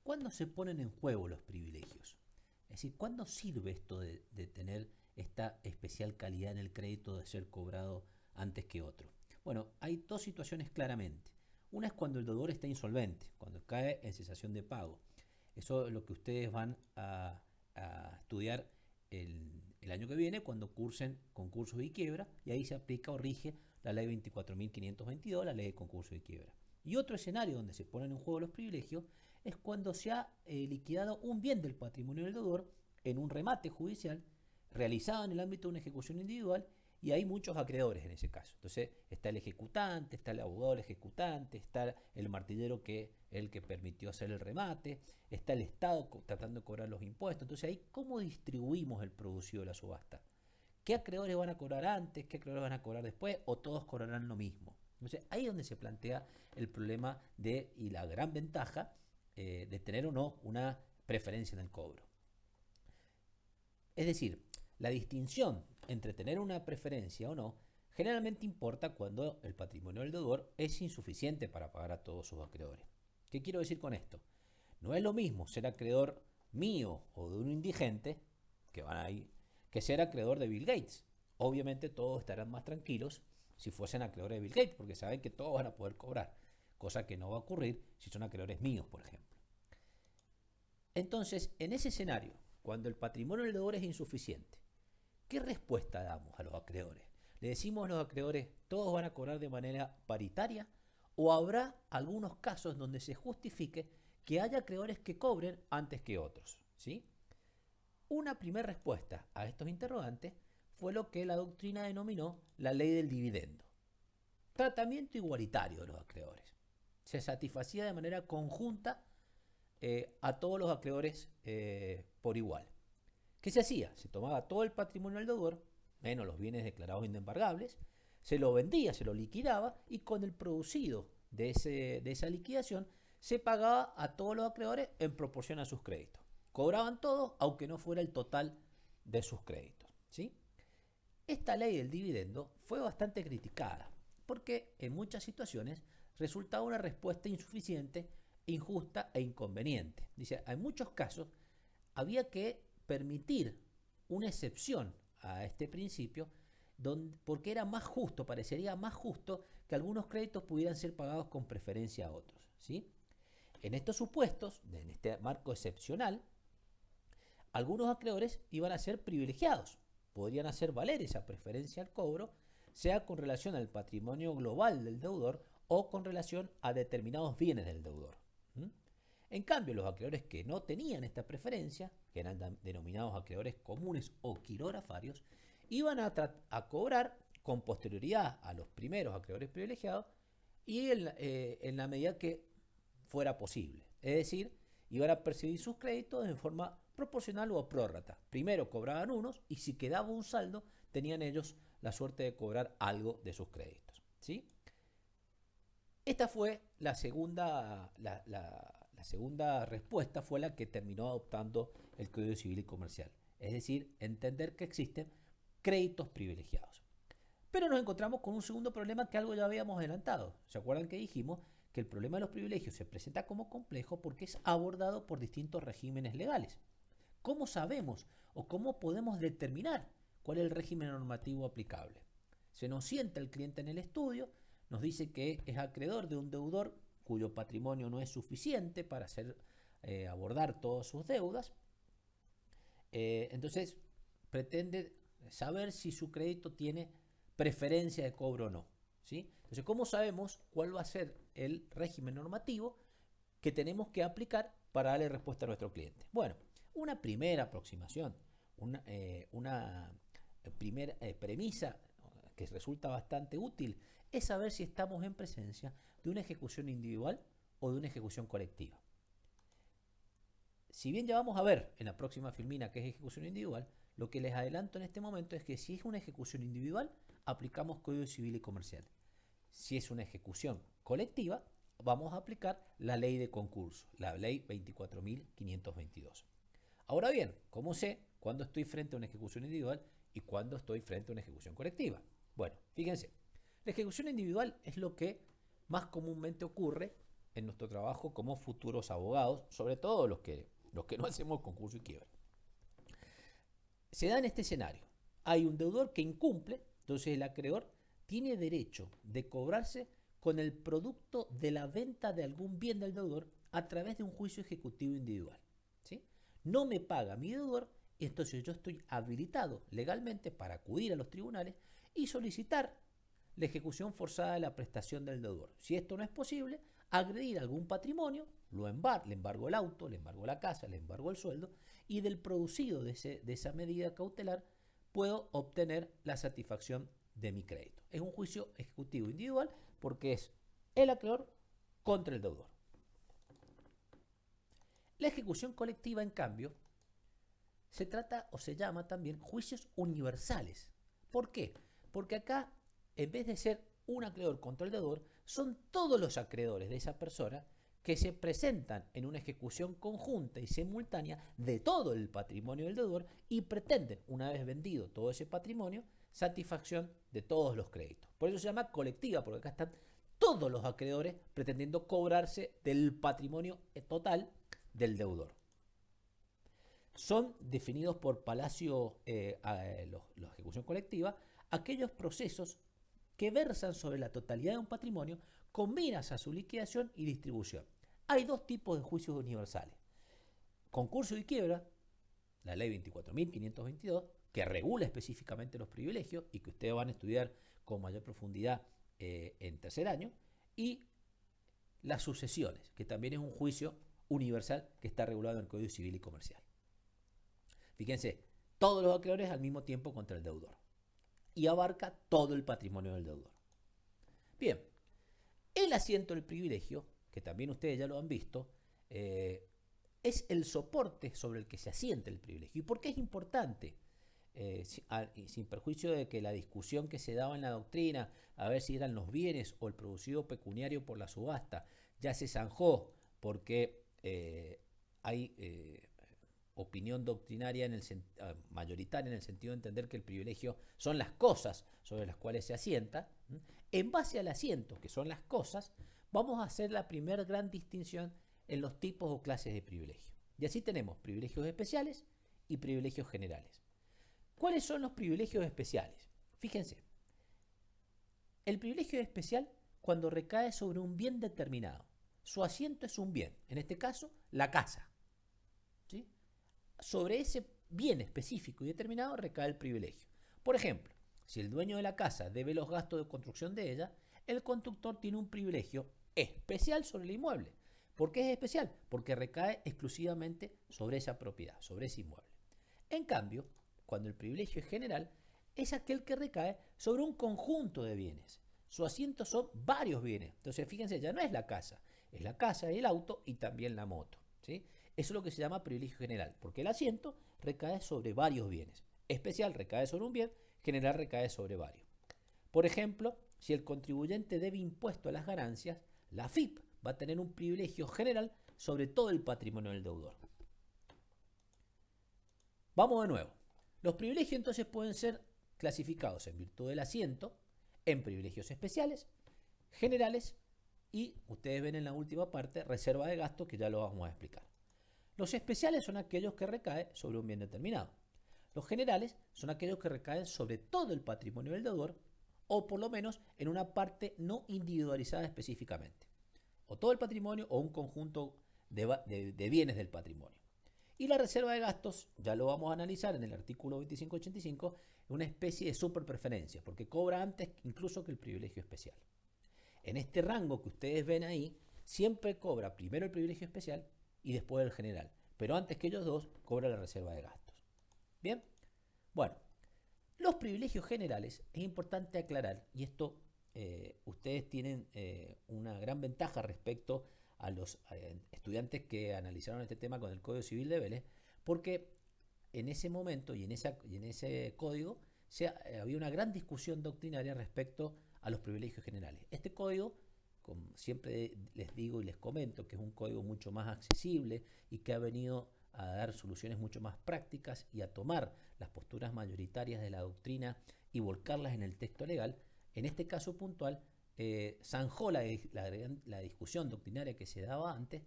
¿cuándo se ponen en juego los privilegios? Es decir, ¿cuándo sirve esto de tener esta especial calidad en el crédito de ser cobrado antes que otro? Bueno, hay dos situaciones claramente. Una es cuando el deudor está insolvente, cuando cae en cesación de pago. Eso es lo que ustedes van a estudiar el año que viene cuando cursen concursos y quiebra, y ahí se aplica o rige la ley 24.522, la ley de concurso y quiebra. Y otro escenario donde se ponen en juego los privilegios es cuando se ha liquidado un bien del patrimonio del deudor en un remate judicial realizado en el ámbito de una ejecución individual, y hay muchos acreedores en ese caso. Entonces está el ejecutante, está el abogado del ejecutante, está el martillero que es el que permitió hacer el remate, está el Estado tratando de cobrar los impuestos. Entonces ahí, ¿cómo distribuimos el producido de la subasta? ¿Qué acreedores van a cobrar antes? ¿Qué acreedores van a cobrar después? ¿O todos cobrarán lo mismo? Entonces ahí es donde se plantea el problema y la gran ventaja de tener o no una preferencia en el cobro. Es decir, la distinción entre tener una preferencia o no generalmente importa cuando el patrimonio del deudor es insuficiente para pagar a todos sus acreedores. ¿Qué quiero decir con esto? No es lo mismo ser acreedor mío o de un indigente, que van ahí, que ser acreedor de Bill Gates. Obviamente todos estarán más tranquilos si fuesen acreedores de Bill Gates, porque saben que todos van a poder cobrar, cosa que no va a ocurrir si son acreedores míos, por ejemplo. Entonces, en ese escenario, cuando el patrimonio del deudor es insuficiente, ¿qué respuesta damos a los acreedores? ¿Le decimos a los acreedores todos van a cobrar de manera paritaria? ¿O habrá algunos casos donde se justifique que haya acreedores que cobren antes que otros? ¿Sí? Una primera respuesta a estos interrogantes fue lo que la doctrina denominó la ley del dividendo. Tratamiento igualitario de los acreedores. Se satisfacía de manera conjunta a todos los acreedores por igual. ¿Qué se hacía? Se tomaba todo el patrimonio del deudor, menos los bienes declarados indembargables, se lo vendía, se lo liquidaba, y con el producido de esa liquidación se pagaba a todos los acreedores en proporción a sus créditos. Cobraban todos, aunque no fuera el total de sus créditos. ¿Sí? Esta ley del dividendo fue bastante criticada, porque en muchas situaciones resultaba una respuesta insuficiente, injusta e inconveniente. Dice, en muchos casos había que permitir una excepción a este principio, porque era más justo, parecería más justo que algunos créditos pudieran ser pagados con preferencia a otros. ¿Sí? En estos supuestos, en este marco excepcional, algunos acreedores iban a ser privilegiados, podrían hacer valer esa preferencia al cobro, sea con relación al patrimonio global del deudor o con relación a determinados bienes del deudor. En cambio, los acreedores que no tenían esta preferencia, que eran denominados acreedores comunes o quirografarios, iban a cobrar con posterioridad a los primeros acreedores privilegiados y en la medida que fuera posible. Es decir, iban a percibir sus créditos en forma proporcional o prórrata. Primero cobraban unos y si quedaba un saldo, tenían ellos la suerte de cobrar algo de sus créditos. ¿Sí? Esta fue la segunda respuesta, fue la que terminó adoptando el Código Civil y Comercial. Es decir, entender que existen créditos privilegiados. Pero nos encontramos con un segundo problema que algo ya habíamos adelantado. ¿Se acuerdan que dijimos que el problema de los privilegios se presenta como complejo porque es abordado por distintos regímenes legales? ¿Cómo sabemos o cómo podemos determinar cuál es el régimen normativo aplicable? Se nos sienta el cliente en el estudio, nos dice que es acreedor de un deudor cuyo patrimonio no es suficiente para abordar todas sus deudas. Entonces pretende saber si su crédito tiene preferencia de cobro o no. ¿Sí? Entonces, ¿cómo sabemos cuál va a ser el régimen normativo que tenemos que aplicar para darle respuesta a nuestro cliente? Bueno, una primera aproximación, una primera premisa que resulta bastante útil es saber si estamos en presencia de una ejecución individual o de una ejecución colectiva. Si bien ya vamos a ver en la próxima filmina qué es ejecución individual, lo que les adelanto en este momento es que si es una ejecución individual, aplicamos Código Civil y Comercial. Si es una ejecución colectiva, vamos a aplicar la ley de concurso, la ley 24.522. Ahora bien, ¿cómo sé cuándo estoy frente a una ejecución individual y cuándo estoy frente a una ejecución colectiva? Bueno, fíjense, la ejecución individual es lo que más comúnmente ocurre en nuestro trabajo como futuros abogados, sobre todo los que no hacemos concurso y quiebra. Se da en este escenario. Hay un deudor que incumple, entonces el acreedor tiene derecho de cobrarse con el producto de la venta de algún bien del deudor a través de un juicio ejecutivo individual. ¿Sí? No me paga mi deudor, entonces yo estoy habilitado legalmente para acudir a los tribunales y solicitar la ejecución forzada de la prestación del deudor. Si esto no es posible, agredir algún patrimonio, le embargo el auto, le embargo la casa, le embargo el sueldo, y del producido de esa medida cautelar puedo obtener la satisfacción de mi crédito. Es un juicio ejecutivo individual porque es el acreedor contra el deudor. La ejecución colectiva, en cambio, se trata o se llama también juicios universales. ¿Por qué? Porque acá, en vez de ser un acreedor contra el deudor, son todos los acreedores de esa persona que se presentan en una ejecución conjunta y simultánea de todo el patrimonio del deudor y pretenden, una vez vendido todo ese patrimonio, satisfacción de todos los créditos. Por eso se llama colectiva, porque acá están todos los acreedores pretendiendo cobrarse del patrimonio total del deudor. Son definidos por Palacio, la ejecución colectiva, aquellos procesos que versan sobre la totalidad de un patrimonio con miras a su liquidación y distribución. Hay dos tipos de juicios universales. Concurso y quiebra, la ley 24.522, que regula específicamente los privilegios y que ustedes van a estudiar con mayor profundidad en tercer año, y las sucesiones, que también es un juicio universal que está regulado en el Código Civil y Comercial. Fíjense, todos los acreedores al mismo tiempo contra el deudor y abarca todo el patrimonio del deudor. Bien, el asiento del privilegio, que también ustedes ya lo han visto, es el soporte sobre el que se asienta el privilegio. ¿Y por qué es importante? Sin perjuicio de que la discusión que se daba en la doctrina, a ver si eran los bienes o el producido pecuniario por la subasta, ya se zanjó porque hay opinión doctrinaria mayoritaria en el sentido de entender que el privilegio son las cosas sobre las cuales se asienta. En base al asiento, que son las cosas, vamos a hacer la primera gran distinción en los tipos o clases de privilegio. Y así tenemos privilegios especiales y privilegios generales. ¿Cuáles son los privilegios especiales? Fíjense, el privilegio especial cuando recae sobre un bien determinado. Su asiento es un bien, en este caso, la casa. ¿Sí? Sobre ese bien específico y determinado recae el privilegio. Por ejemplo, si el dueño de la casa debe los gastos de construcción de ella, el constructor tiene un privilegio especial sobre el inmueble. ¿Por qué es especial? Porque recae exclusivamente sobre esa propiedad, sobre ese inmueble. En cambio, cuando el privilegio es general, es aquel que recae sobre un conjunto de bienes. Su asiento son varios bienes. Entonces, fíjense, ya no es la casa, el auto y también la moto. ¿Sí? Eso es lo que se llama privilegio general, porque el asiento recae sobre varios bienes. Especial recae sobre un bien, general recae sobre varios. Por ejemplo, si el contribuyente debe impuesto a las ganancias, la AFIP va a tener un privilegio general sobre todo el patrimonio del deudor. Vamos de nuevo. Los privilegios entonces pueden ser clasificados en virtud del asiento en privilegios especiales, generales y, ustedes ven en la última parte, reserva de gastos, que ya lo vamos a explicar. Los especiales son aquellos que recaen sobre un bien determinado. Los generales son aquellos que recaen sobre todo el patrimonio del deudor o por lo menos en una parte no individualizada específicamente. O todo el patrimonio o un conjunto de bienes del patrimonio. Y la reserva de gastos, ya lo vamos a analizar en el artículo 2585, es una especie de superpreferencia, porque cobra antes incluso que el privilegio especial. En este rango que ustedes ven ahí, siempre cobra primero el privilegio especial y después el general, pero antes que ellos dos, cobra la reserva de gastos. Bien, bueno, los privilegios generales es importante aclarar, y esto ustedes tienen una gran ventaja respecto a los estudiantes que analizaron este tema con el Código Civil de Vélez, porque en ese momento y en ese código había una gran discusión doctrinaria respecto a los privilegios generales. Este código, como siempre les digo y les comento, que es un código mucho más accesible y que ha venido a dar soluciones mucho más prácticas y a tomar las posturas mayoritarias de la doctrina y volcarlas en el texto legal. En este caso puntual, zanjó la discusión doctrinaria que se daba antes